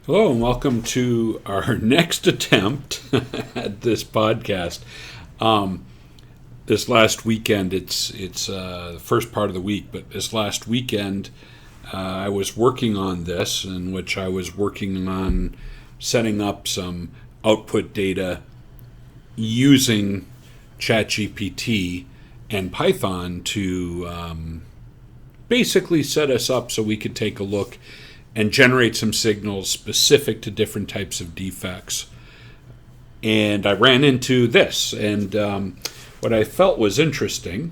Hello and welcome to our next attempt at this podcast. This last weekend, it's the first part of the week, but this last weekend I was working on this, in which I was working on setting up some output data using ChatGPT and Python to basically set us up so we could take a look and generate some signals specific to different types of defects. And I ran into this, and what I felt was interesting,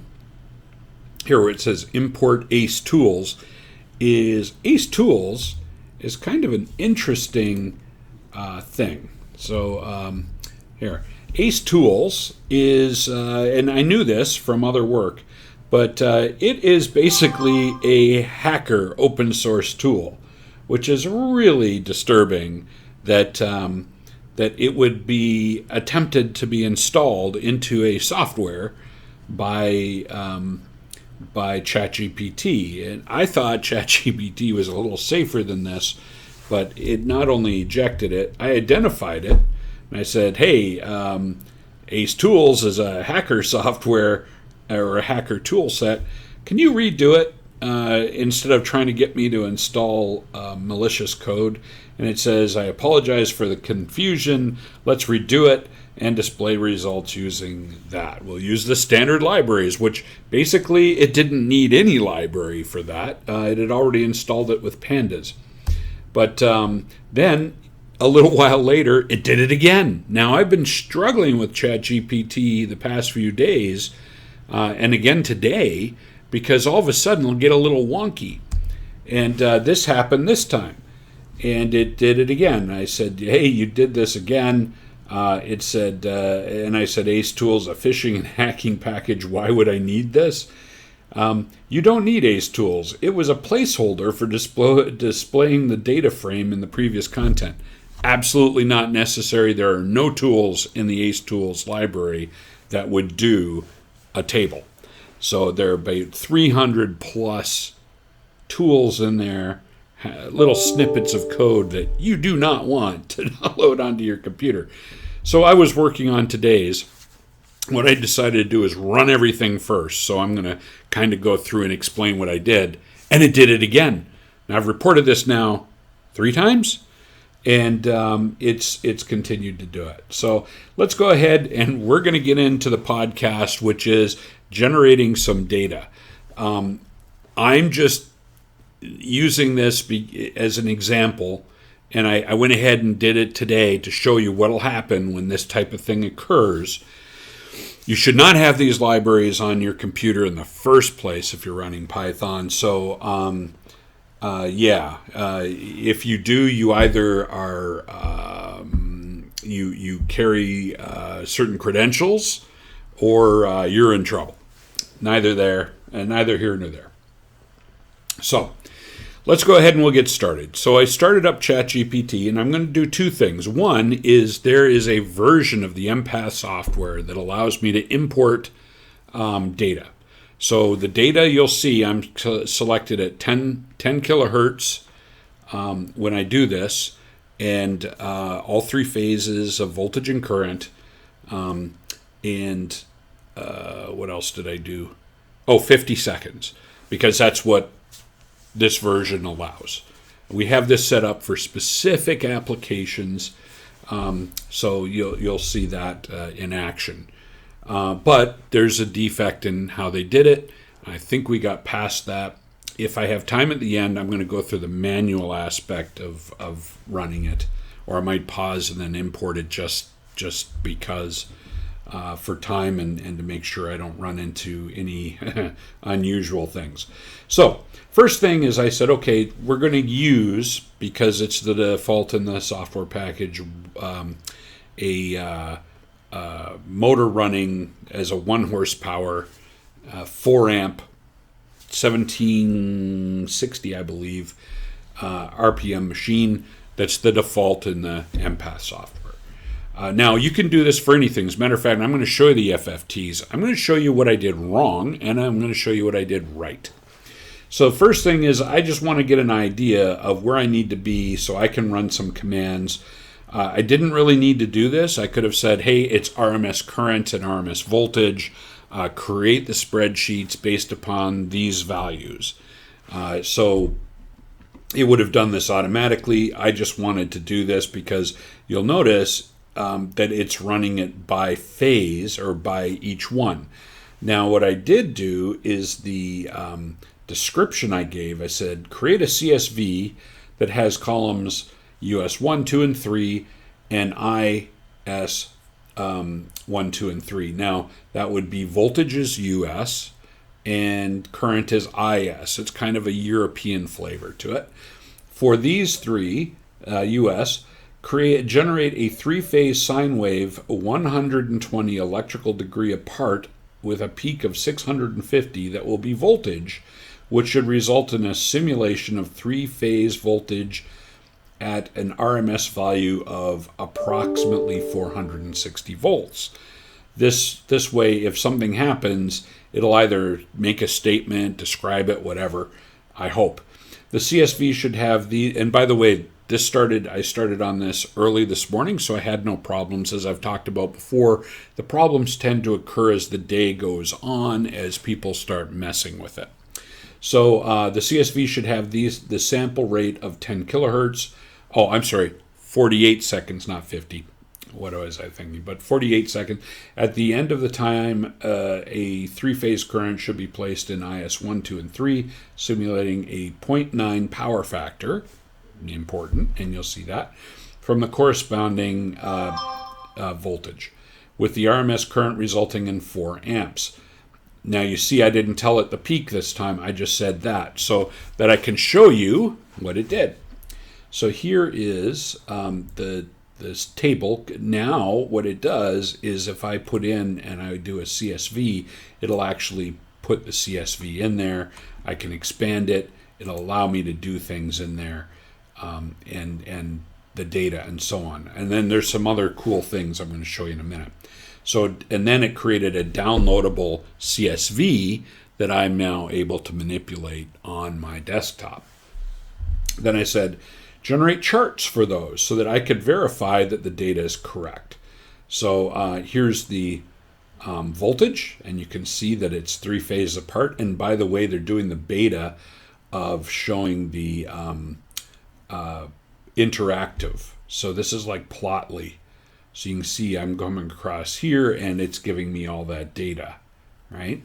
here where it says import ACE Tools, is ACE Tools is kind of an interesting thing. So here, ACE Tools is, and I knew this from other work, but it is basically a hacker open source tool, which is really disturbing that that it would be attempted to be installed into a software by ChatGPT. And I thought ChatGPT was a little safer than this, but it not only ejected it, I identified it, and I said, hey, ACE Tools is a hacker software or a hacker tool set. Can you redo it? Instead of trying to get me to install malicious code. And it says, I apologize for the confusion. Let's redo it and display results using that. We'll use the standard libraries, which basically it didn't need any library for that. It had already installed it with pandas. But then a little while later, it did it again. Now, I've been struggling with ChatGPT the past few days, and again today, because all of a sudden it'll get a little wonky. And this happened this time. And it did it again. I said, hey, you did this again. It said, and I said, ACE Tools, a phishing and hacking package. Why would I need this? You don't need ACE Tools. It was a placeholder for displaying the data frame in the previous content. Absolutely not necessary. There are no tools in the ACE Tools library that would do a table. So there are about 300 plus tools in there, little snippets of code that you do not want to download onto your computer. So I was working on today's. What I decided to do is run everything first. So I'm going to kind of go through and explain what I did. And it did it again. Now I've reported this now 3 times. And it's continued to do it. So let's go ahead and we're going to get into the podcast, which is generating some data. I'm just using this as an example, and I went ahead and did it today to show you what will happen when this type of thing occurs. You should not have these libraries on your computer in the first place if you're running Python. So if you do, you either are you carry certain credentials, or you're in trouble. Neither there, and neither here nor there. So let's go ahead and we'll get started. So I started up ChatGPT, and I'm going to do 2 things. One is there is a version of the EMPATH software that allows me to import data. So the data you'll see, I'm selected at 10 kilohertz when I do this, and all 3 phases of voltage and current, and what else did I do? 50 seconds, because that's what this version allows. We have this set up for specific applications, so you'll see that in action. But there's a defect in how they did it. I think we got past that. If I have time at the end, I'm going to go through the manual aspect of running it, or I might pause and then import it just because for time and to make sure I don't run into any unusual things. So first thing is I said, okay, we're going to use, because it's the default in the software package, a motor running as a 1 horsepower, 4 amp, 1760, I believe, RPM machine. That's the default in the EMPATH software. Now, you can do this for anything. As a matter of fact, I'm going to show you the FFTs. I'm going to show you what I did wrong, and I'm going to show you what I did right. So the first thing is I just want to get an idea of where I need to be so I can run some commands. I didn't really need to do this. I could have said, hey, it's RMS current and RMS voltage. Create the spreadsheets based upon these values. So it would have done this automatically. I just wanted to do this because you'll notice that it's running it by phase or by each one. Now what I did do is the description I gave. I said create a CSV that has columns US 1, 2, and 3 and IS 1, 2, and 3. Now that would be voltage is US and current is IS. It's kind of a European flavor to it. For these three, US, generate a three-phase sine wave 120 electrical degree apart with a peak of 650 that will be voltage, which should result in a simulation of three-phase voltage at an RMS value of approximately 460 volts. This way, if something happens, it'll either make a statement, describe it, whatever, I hope. The CSV should have and by the way, I started on this early this morning, so I had no problems. As I've talked about before, the problems tend to occur as the day goes on, as people start messing with it. So the CSV should have the sample rate of 10 kilohertz. Oh, I'm sorry, 48 seconds, not 50. What was I thinking? But 48 seconds. At the end of the time, a three-phase current should be placed in IS 1, 2, and 3, simulating a 0.9 power factor. Important, and you'll see that, from the corresponding voltage, with the RMS current resulting in 4 amps. Now you see I didn't tell it the peak this time, I just said that, so that I can show you what it did. So here is this table. Now what it does is if I put in and I do a CSV, it'll actually put the CSV in there. I can expand it. It'll allow me to do things in there. And the data and so on. And then there's some other cool things I'm going to show you in a minute. So, and then it created a downloadable CSV that I'm now able to manipulate on my desktop. Then I said, generate charts for those so that I could verify that the data is correct. So here's the voltage, and you can see that it's three phases apart. And by the way, they're doing the beta of showing the interactive. So this is like Plotly. So you can see I'm coming across here and it's giving me all that data, right?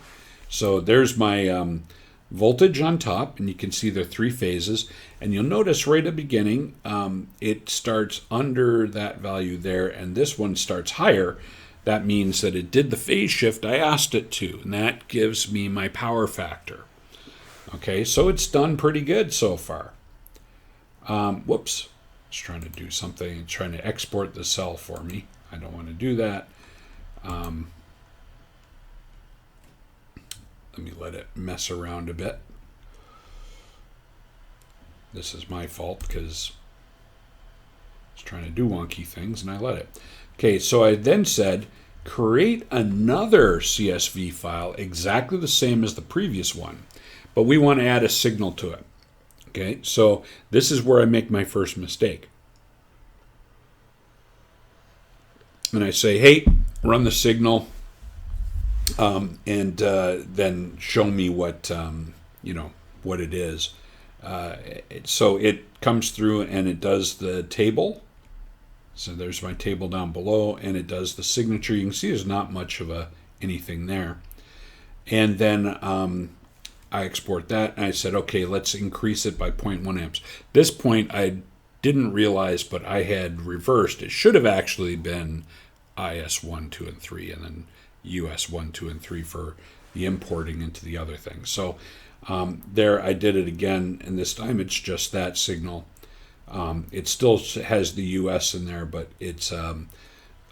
So there's my voltage on top, and you can see the three phases. And you'll notice right at the beginning, it starts under that value there, and this one starts higher. That means that it did the phase shift I asked it to, and that gives me my power factor. Okay, so it's done pretty good so far. Whoops, it's trying to do something. It's trying to export the cell for me. I don't want to do that. Let me let it mess around a bit. This is my fault because it's trying to do wonky things and I let it. Okay, so I then said, create another CSV file exactly the same as the previous one, but we want to add a signal to it. Okay, so this is where I make my first mistake. And I say, hey, run the signal, and then show me what what it is. So it comes through and it does the table. So there's my table down below, and it does the signature. You can see there's not much of anything there. And then I export that, and I said, okay, let's increase it by 0.1 amps. This point I didn't realize, but I had reversed. It should have actually been IS 1, 2, and 3, and then US 1, 2, and 3 for the importing into the other things. So there I did it again, and this time it's just that signal. It still has the US in there, but it's a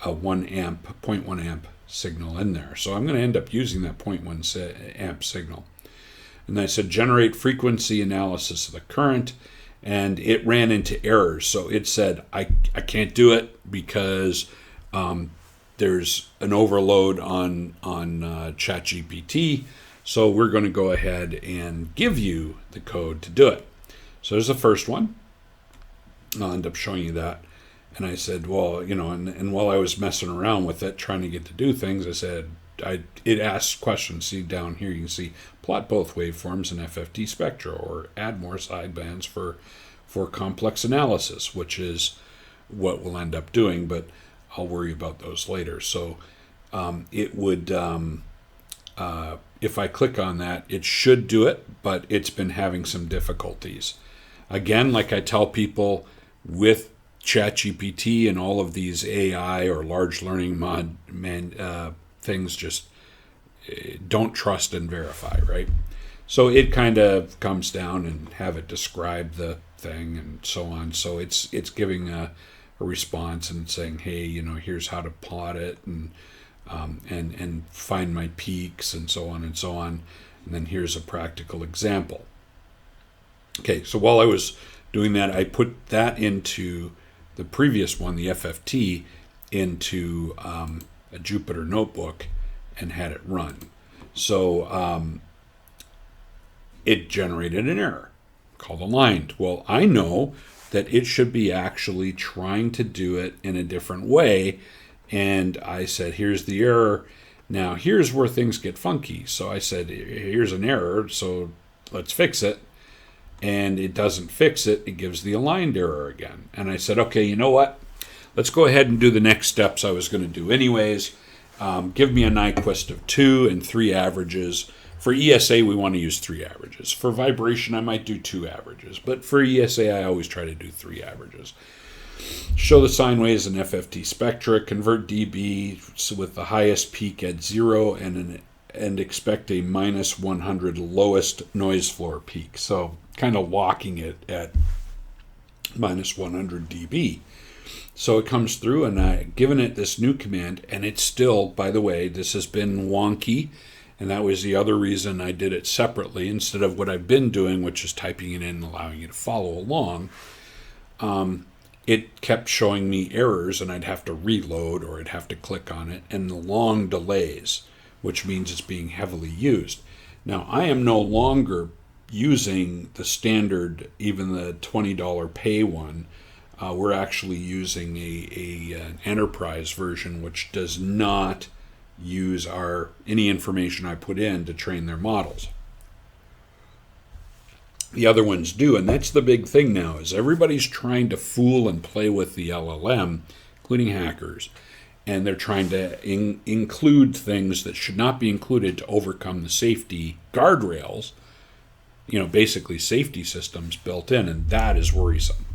1 amp, 0.1 amp signal in there. So I'm going to end up using that 0.1 amp signal. And I said, generate frequency analysis of the current, and it ran into errors. So it said, I can't do it because there's an overload on ChatGPT. So we're going to go ahead and give you the code to do it. So there's the first one. I'll end up showing you that. And I said, well, and while I was messing around with it, trying to get to do things, I said, it asks questions. See down here, you can see plot both waveforms in FFT spectra, or add more sidebands for complex analysis, which is what we'll end up doing, but I'll worry about those later. So it would, if I click on that, it should do it, but it's been having some difficulties. Again, like I tell people with ChatGPT and all of these AI or large learning things, just don't trust and verify, right? So it kind of comes down and have it describe the thing and so on. So it's giving a response and saying, hey, here's how to plot it and find my peaks and so on and so on. And then here's a practical example. Okay, so while I was doing that, I put that into the previous one, the FFT, into a Jupyter notebook and had it run. So it generated an error called aligned. Well, I know that it should be actually trying to do it in a different way. And I said, here's the error. Now, here's where things get funky. So I said, here's an error, so let's fix it. And it doesn't fix it. It gives the aligned error again. And I said, okay, you know what? Let's go ahead and do the next steps I was going to do anyways. Give me a Nyquist of 2 and 3 averages. For ESA, we want to use 3 averages. For vibration, I might do 2 averages. But for ESA, I always try to do 3 averages. Show the sine waves in FFT spectra. Convert dB with the highest peak at 0 and expect a minus 100 lowest noise floor peak. So kind of locking it at minus 100 dB. So it comes through, and I've given it this new command, and it's still, by the way, this has been wonky, and that was the other reason I did it separately instead of what I've been doing, which is typing it in and allowing you to follow along. It kept showing me errors, and I'd have to reload, or I'd have to click on it, and the long delays, which means it's being heavily used. Now, I am no longer using the standard, even the $20 pay one. We're actually using an enterprise version, which does not use any information I put in to train their models. The other ones do, and that's the big thing now, is everybody's trying to fool and play with the LLM, including hackers, and they're trying to include things that should not be included to overcome the safety guardrails, basically safety systems built in, and that is worrisome.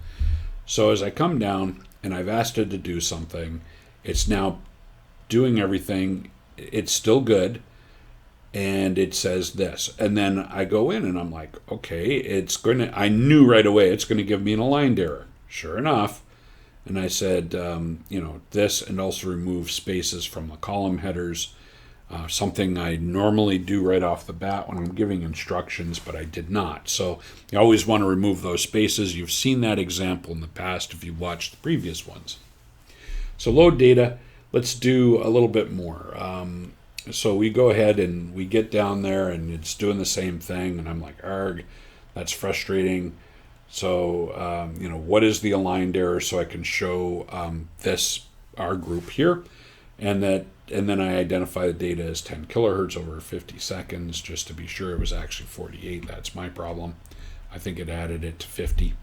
So as I come down and I've asked it to do something, it's now doing everything. It's still good. And it says this. And then I go in and I'm like, okay, I knew right away it's going to give me an aligned error. Sure enough. And I said, this, and also remove spaces from the column headers. Something I normally do right off the bat when I'm giving instructions, but I did not. So you always want to remove those spaces. You've seen that example in the past if you watched the previous ones. So load data, let's do a little bit more. So we go ahead and we get down there and it's doing the same thing. And I'm like, arg, that's frustrating. So, what is the aligned error so I can show our group here. And then I identify the data as 10 kilohertz over 50 seconds, just to be sure it was actually 48. That's my problem. I think it added it to 50.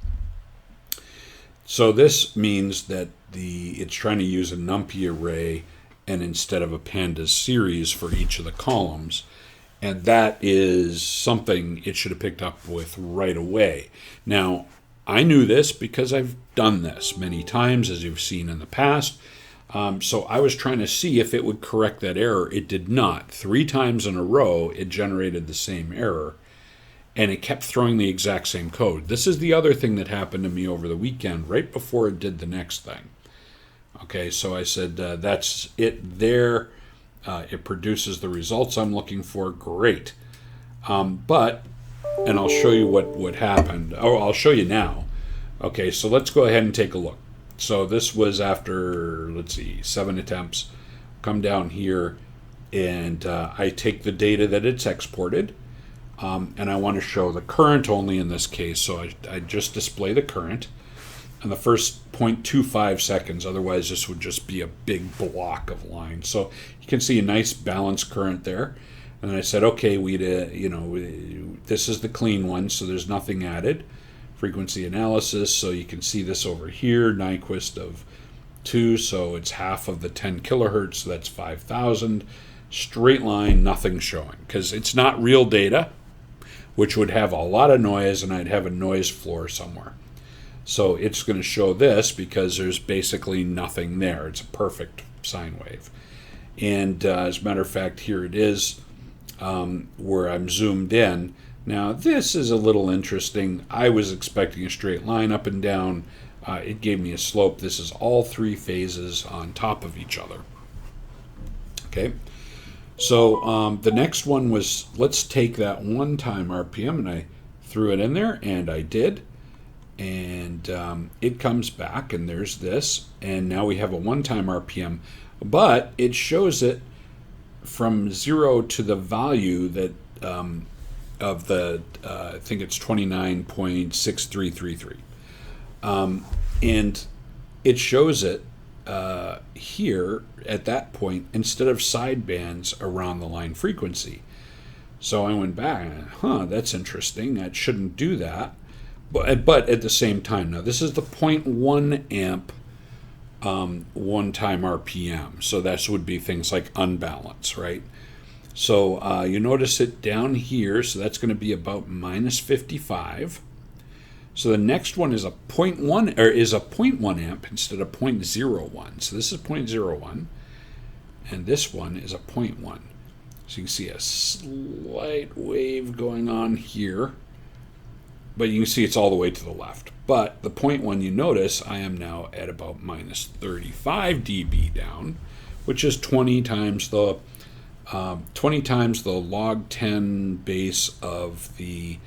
So this means that it's trying to use a NumPy array and instead of a pandas series for each of the columns. And that is something it should have picked up with right away. Now, I knew this because I've done this many times, as you've seen in the past. So I was trying to see if it would correct that error. It did not. 3 times in a row, it generated the same error, and it kept throwing the exact same code. This is the other thing that happened to me over the weekend, right before it did the next thing. Okay, so I said, that's it there. It produces the results I'm looking for. Great. And I'll show you what happened. Oh, I'll show you now. Okay, so let's go ahead and take a look. So this was after, 7 attempts. Come down here, And I take the data that it's exported, and I want to show the current only in this case. So I just display the current in the first 0.25 seconds. Otherwise, this would just be a big block of lines. So you can see a nice balanced current there. And I said, okay, this is the clean one, so there's nothing added. Frequency analysis, so you can see this over here, Nyquist of 2, so it's half of the 10 kilohertz, so that's 5,000. Straight line, nothing showing, because it's not real data, which would have a lot of noise, and I'd have a noise floor somewhere. So it's going to show this because there's basically nothing there. It's a perfect sine wave. And as a matter of fact, here it is where I'm zoomed in. Now, this is a little interesting. I was expecting a straight line up and down. It gave me a slope. This is all three phases on top of each other. Okay. So the next one was, let's take that one-time RPM, and I threw it in there, and I did. And it comes back, and there's this. And now we have a one-time RPM. But it shows it from 0 to the value that of the, I think it's 29.6333. And it shows it here at that point instead of sidebands around the line frequency. So I went back and, that's interesting. That shouldn't do that. But at the same time, now this is the 0.1 amp one-time RPM. So that would be things like unbalance, right? So you notice it down here, so that's going to be about minus 55. So the next one is a 0.1 amp instead of 0.01. So this is 0.01, and this one is a 0.1. So you can see a slight wave going on here, but you can see it's all the way to the left. But the 0.1, you notice I am now at about minus 35 dB down, which is 20 times the log 10 base of the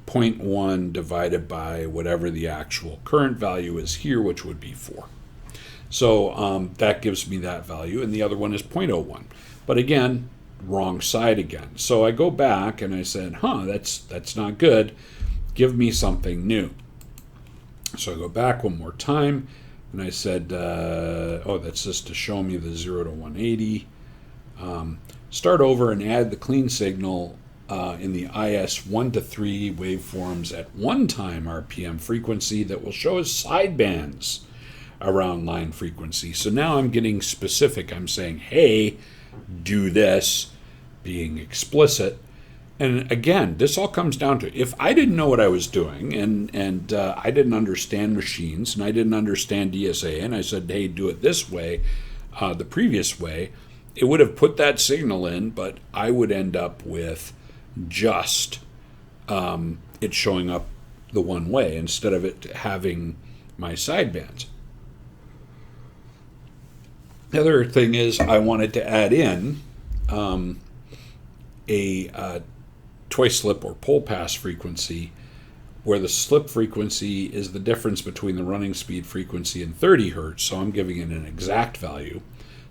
0.1 divided by whatever the actual current value is here, which would be 4. So that gives me that value, and the other one is 0.01. But again, wrong side again. So I go back and I said, that's not good. Give me something new. So I go back one more time, and I said, that's just to show me the 0 to 180. Start over and add the clean signal in the IS 1 to 3 waveforms at one-time RPM frequency that will show as sidebands around line frequency. So now I'm getting specific. I'm saying, hey, do this, being explicit. And again, this all comes down to, if I didn't know what I was doing, and I didn't understand machines, and I didn't understand DSA, and I said, hey, do it this way, the previous way, it would have put that signal in, but I would end up with just it showing up the one way instead of it having my sidebands. The other thing is I wanted to add in a twice slip or pole pass frequency, where the slip frequency is the difference between the running speed frequency and 30 hertz, so I'm giving it an exact value.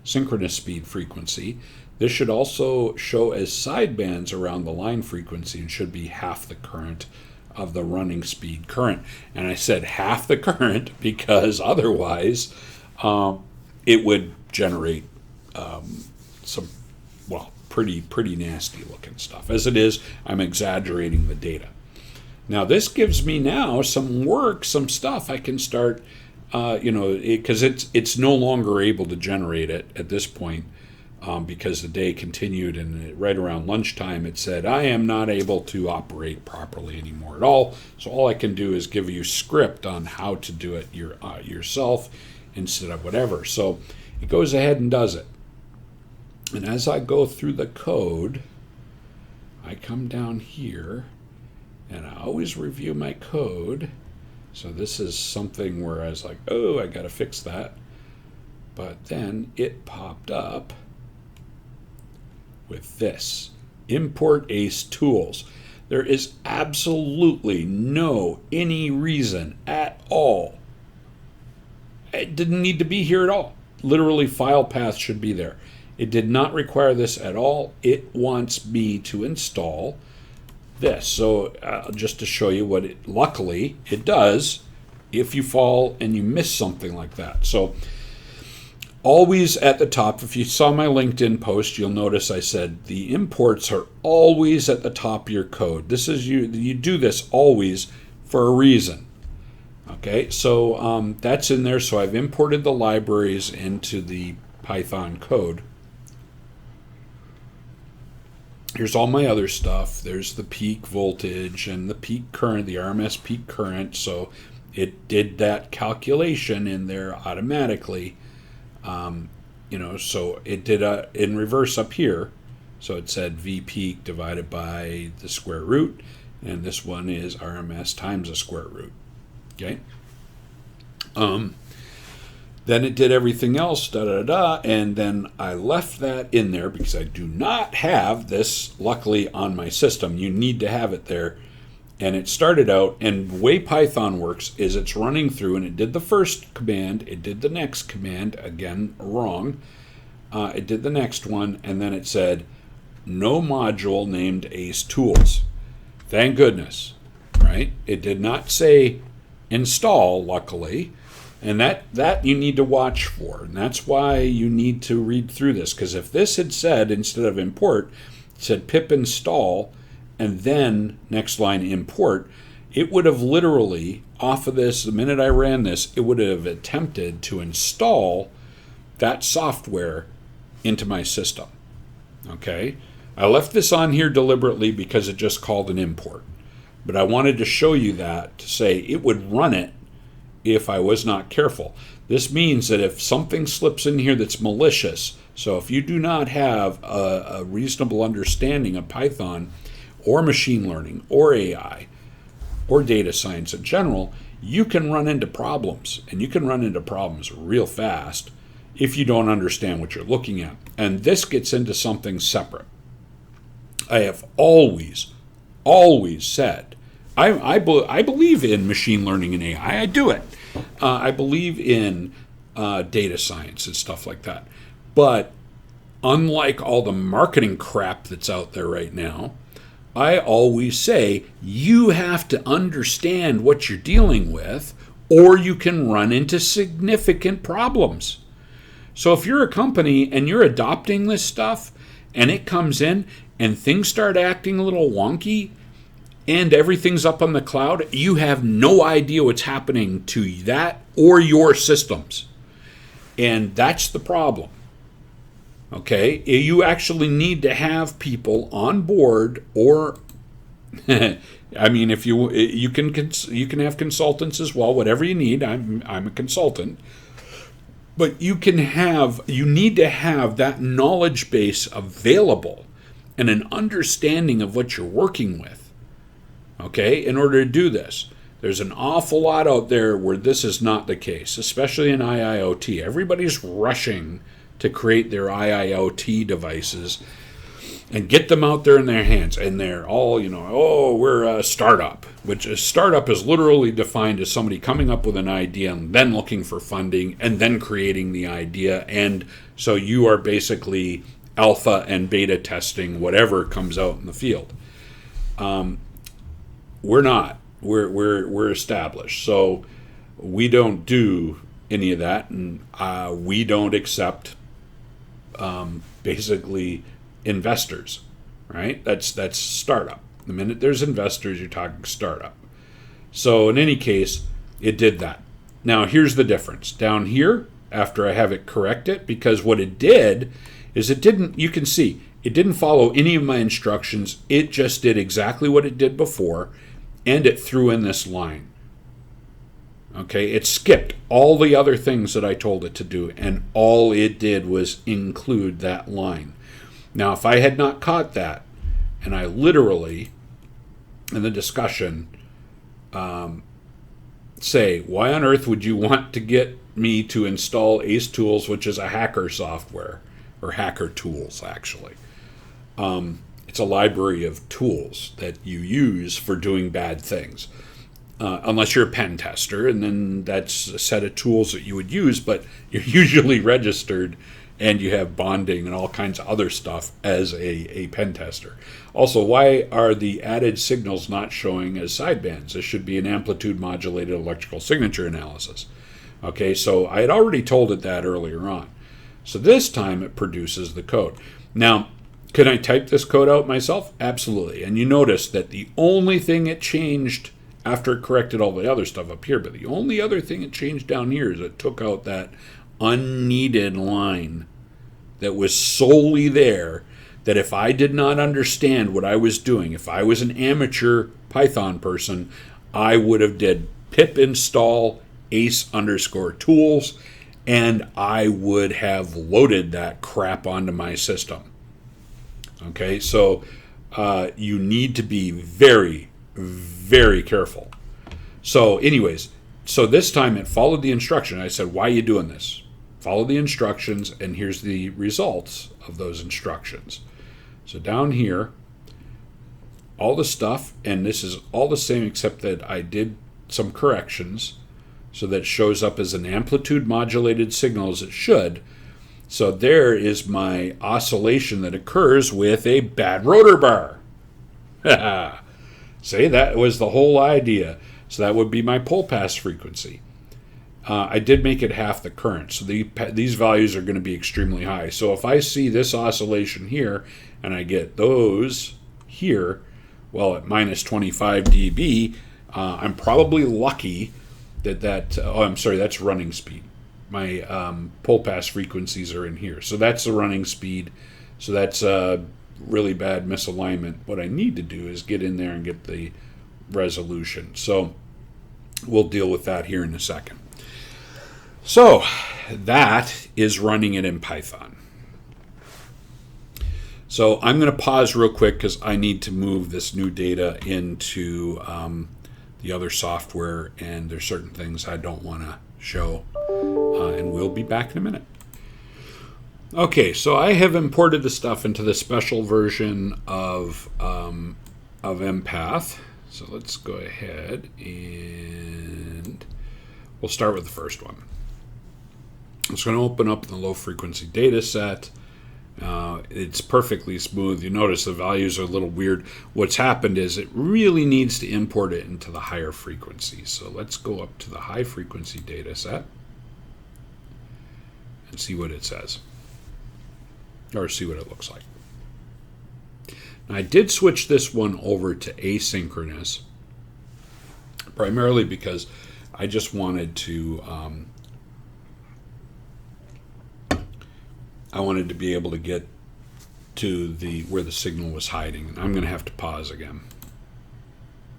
Synchronous speed frequency. This should also show as sidebands around the line frequency and should be half the current of the running speed current. And I said half the current because otherwise it would generate some, pretty nasty looking stuff. As it is, I'm exaggerating the data. Now this gives me now some work, some stuff I can start, because it's no longer able to generate it at this point because the day continued, and right around lunchtime it said, I am not able to operate properly anymore at all. So all I can do is give you script on how to do it yourself instead of whatever. So it goes ahead and does it. And as I go through the code, I come down here, and I always review my code. So this is something where I was like, I got to fix that. But then it popped up with this, import ACE tools. There is absolutely any reason at all. It didn't need to be here at all. Literally, file path should be there. It did not require this at all. It wants me to install this. So just to show you what it, luckily, it does if you fall and you miss something like that. So always at the top, if you saw my LinkedIn post, you'll notice I said the imports are always at the top of your code. This is you do this always for a reason. Okay, so that's in there. So I've imported the libraries into the Python code. Here's all my other stuff. There's the peak voltage and the peak current, the RMS peak current. So it did that calculation in there automatically. So it did in reverse up here. So it said V peak divided by the square root. And this one is RMS times the square root. Okay. Then it did everything else, and then I left that in there because I do not have this, luckily, on my system. You need to have it there. And it started out, and the way Python works is it's running through, and it did the first command, it did the next command, again, wrong. It did the next one, and then it said, no module named Ace Tools. Thank goodness, right? It did not say install, luckily. And that you need to watch for. And that's why you need to read through this. Because if this had said, instead of import, it said pip install, and then next line import, it would have literally, off of this, the minute I ran this, it would have attempted to install that software into my system. Okay? I left this on here deliberately because it just called an import. But I wanted to show you that to say it would run it if I was not careful. This means that if something slips in here that's malicious, so if you do not have a reasonable understanding of Python or machine learning or AI or data science in general, you can run into problems, and you can run into problems real fast if you don't understand what you're looking at. And this gets into something separate. I have always said, I believe in machine learning and AI. I do it. I believe in data science and stuff like that. But unlike all the marketing crap that's out there right now, I always say you have to understand what you're dealing with, or you can run into significant problems. So if you're a company and you're adopting this stuff and it comes in and things start acting a little wonky, and everything's up on the cloud, you have no idea what's happening to that or your systems. And that's the problem. Okay? You actually need to have people on board, or I mean, if you can have consultants as well, whatever you need. I'm a consultant. But you need to have that knowledge base available and an understanding of what you're working with. Okay, in order to do this. There's an awful lot out there where this is not the case, especially in IIoT. Everybody's rushing to create their IIoT devices and get them out there in their hands. And they're all, we're a startup, which a startup is literally defined as somebody coming up with an idea and then looking for funding and then creating the idea. And so you are basically alpha and beta testing whatever comes out in the field. We're not. We're established. So we don't do any of that, and we don't accept basically investors, right? That's startup. The minute there's investors, you're talking startup. So in any case, it did that. Now here's the difference. Down here, after I have it corrected, because what it did is you can see, it didn't follow any of my instructions. It just did exactly what it did before, and it threw in this line. Okay, it skipped all the other things that I told it to do, and all it did was include that line. Now, if I had not caught that, and I literally, in the discussion, say, why on earth would you want to get me to install Ace Tools, which is a hacker software, or hacker tools, actually. It's a library of tools that you use for doing bad things. Unless you're a pen tester, and then that's a set of tools that you would use, but you're usually registered and you have bonding and all kinds of other stuff as a pen tester. Also, why are the added signals not showing as sidebands? This should be an amplitude modulated electrical signature analysis. Okay, so I had already told it that earlier on. So this time it produces the code. Now, can I type this code out myself? Absolutely. And you notice that the only thing it changed after it corrected all the other stuff up here, but the only other thing it changed down here is it took out that unneeded line that was solely there, that if I did not understand what I was doing, if I was an amateur Python person, I would have did pip install ace_tools, and I would have loaded that crap onto my system. Okay, so you need to be very, very careful. So anyways, so this time it followed the instruction. I said, why are you doing this? Follow the instructions, and here's the results of those instructions. So down here, all the stuff, and this is all the same except that I did some corrections so that it shows up as an amplitude modulated signal as it should. So there is my oscillation that occurs with a bad rotor bar. See, that was the whole idea. So that would be my pole pass frequency. I did make it half the current, so these values are going to be extremely high. So if I see this oscillation here, and I get those here, well, at minus 25 dB, I'm probably lucky that I'm sorry, that's running speed. My pole pass frequencies are in here. So that's the running speed. So that's really bad misalignment. What I need to do is get in there and get the resolution. So we'll deal with that here in a second. So that is running it in Python. So I'm going to pause real quick because I need to move this new data into the other software, and there's certain things I don't want to show, and we'll be back in a minute. Okay, so I have imported the stuff into the special version of EMPATH. So let's go ahead and we'll start with the first one. It's going to open up the low frequency data set. It's perfectly smooth. You notice the values are a little weird. What's happened is it really needs to import it into the higher frequency. So let's go up to the high frequency data set and see what it says, or see what it looks like. Now, I did switch this one over to asynchronous, primarily because I just wanted to be able to get to where the signal was hiding. I'm going to have to pause again.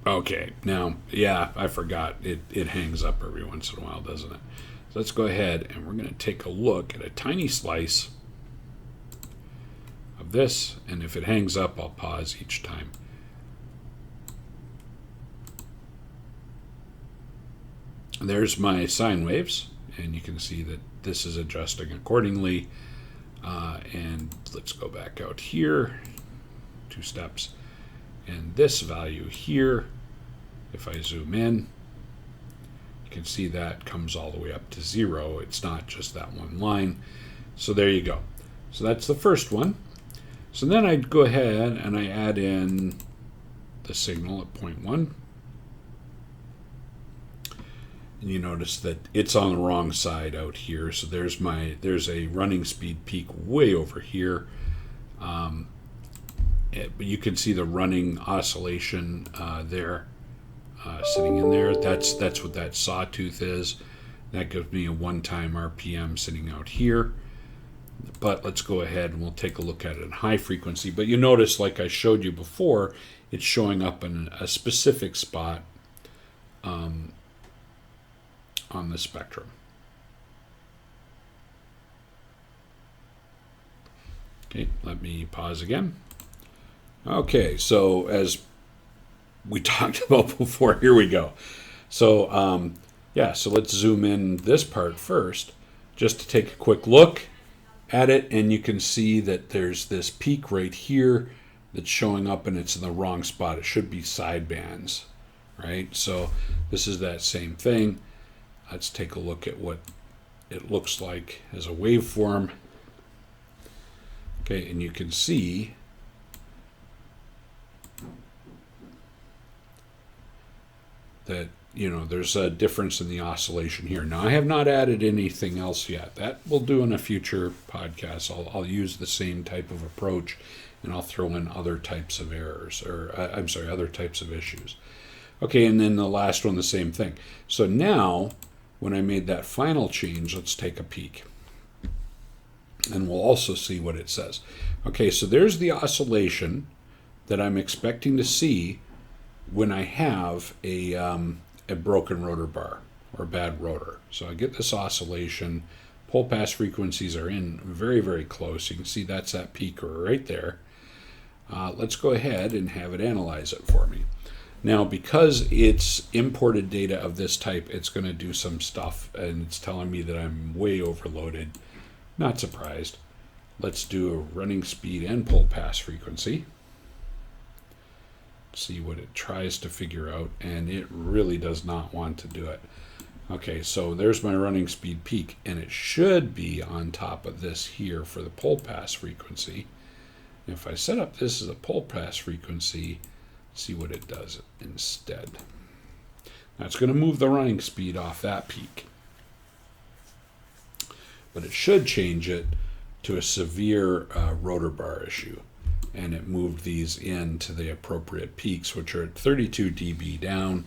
Okay, now, yeah, I forgot. It hangs up every once in a while, doesn't it? So let's go ahead and we're going to take a look at a tiny slice of this, and if it hangs up, I'll pause each time. And there's my sine waves, and you can see that this is adjusting accordingly. And let's go back out here, 2 steps, and this value here, if I zoom in, you can see that comes all the way up to 0. It's not just that one line. So there you go. So that's the first one. So then I'd go ahead and I add in the signal at 0.1. And you notice that it's on the wrong side out here. So there's a running speed peak way over here. But you can see the running oscillation there sitting in there. That's what that sawtooth is. That gives me a one-time RPM sitting out here. But let's go ahead and we'll take a look at it in high frequency. But you notice, like I showed you before, it's showing up in a specific spot on the spectrum. Okay, let me pause again. Okay, so as we talked about before, here we go. So yeah, so let's zoom in this part first, just to take a quick look at it, and you can see that there's this peak right here that's showing up, and it's in the wrong spot. It should be sidebands, right? So this is that same thing. Let's take a look at what it looks like as a waveform. Okay, and you can see that, there's a difference in the oscillation here. Now, I have not added anything else yet. That we'll do in a future podcast. I'll use the same type of approach, and I'll throw in other types of errors, or other types of issues. Okay, and then the last one, the same thing. So now, when I made that final change, let's take a peek. And we'll also see what it says. Okay, so there's the oscillation that I'm expecting to see when I have a broken rotor bar or a bad rotor. So I get this oscillation. Pole pass frequencies are in very, very close. You can see that's that peak right there. Let's go ahead and have it analyze it for me. Now, because it's imported data of this type, it's going to do some stuff, and it's telling me that I'm way overloaded. Not surprised. Let's do a running speed and pole pass frequency. See what it tries to figure out, and it really does not want to do it. Okay, so there's my running speed peak, and it should be on top of this here for the pole pass frequency. If I set up this as a pole pass frequency, see what it does instead. Now it's going to move the running speed off that peak, but it should change it to a severe rotor bar issue. And it moved these into the appropriate peaks, which are at 32 dB down.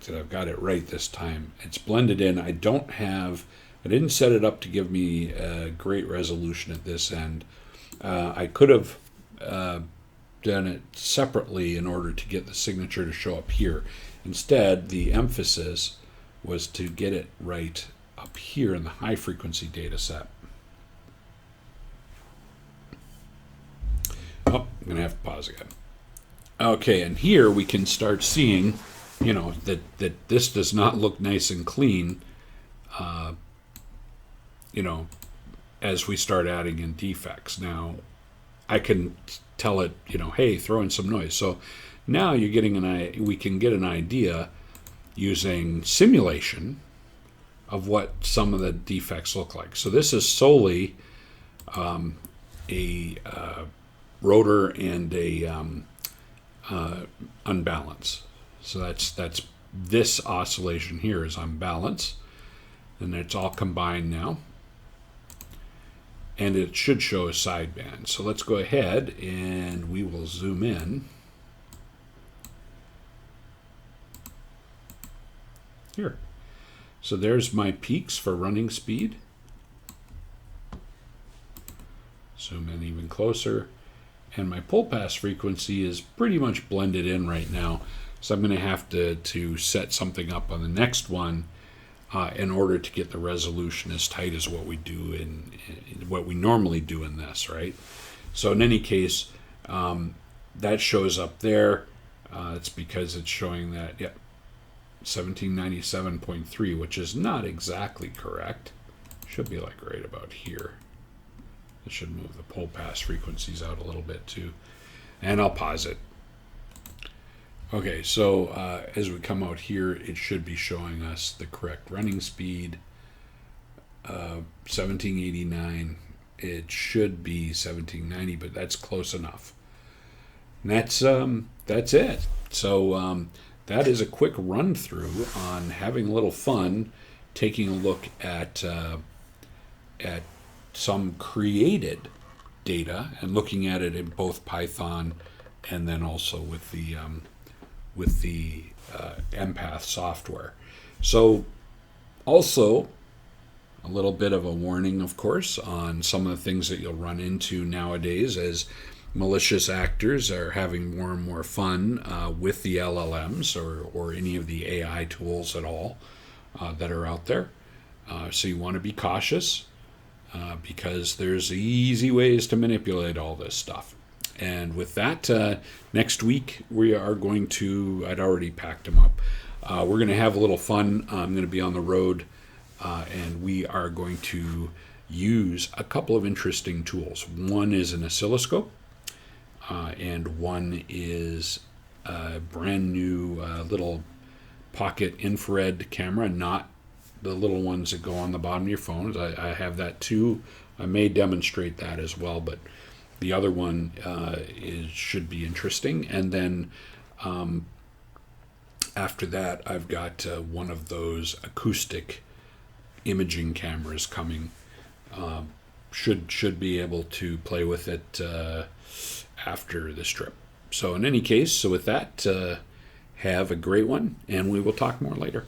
So I've got it right this time. It's blended in. I didn't set it up to give me a great resolution at this end. I could have done it separately in order to get the signature to show up here. Instead, the emphasis was to get it right up here in the high frequency data set. Oh, I'm going to have to pause again. Okay, and here we can start seeing, that this does not look nice and clean, as we start adding in defects. Now, I can tell it, hey, throw in some noise. So now you're getting we can get an idea using simulation of what some of the defects look like. So this is solely a rotor and a unbalance. So that's this oscillation here is unbalance, and it's all combined now, and it should show a sideband. So let's go ahead and we will zoom in here. So there's my peaks for running speed. Zoom in even closer. And my pole pass frequency is pretty much blended in right now. So I'm going to have to set something up on the next one in order to get the resolution as tight as what we do in what we normally do in this, right? So in any case, that shows up there. It's because it's showing that, 1797.3, which is not exactly correct. Should be like right about here. It should move the pole pass frequencies out a little bit too. And I'll pause it. Okay, so as we come out here, it should be showing us the correct running speed. 1789. It should be 1790, but that's close enough. And that's it. So that is a quick run through on having a little fun, taking a look at some created data and looking at it in both Python and then also with the EMPATH software. So also a little bit of a warning, of course, on some of the things that you'll run into nowadays as malicious actors are having more and more fun with the LLMs or any of the AI tools at all that are out there. So you want to be cautious because there's easy ways to manipulate all this stuff. And with that, next week we are going to, I'd already packed them up. We're going to have a little fun. I'm going to be on the road and we are going to use a couple of interesting tools. One is an oscilloscope. And one is a brand new little pocket infrared camera, not the little ones that go on the bottom of your phones. I have that too I may demonstrate that as well, but the other one should be interesting. And then after that, I've got one of those acoustic imaging cameras coming. Should be able to play with it after this trip. So in any case, so with that, have a great one, and we will talk more later.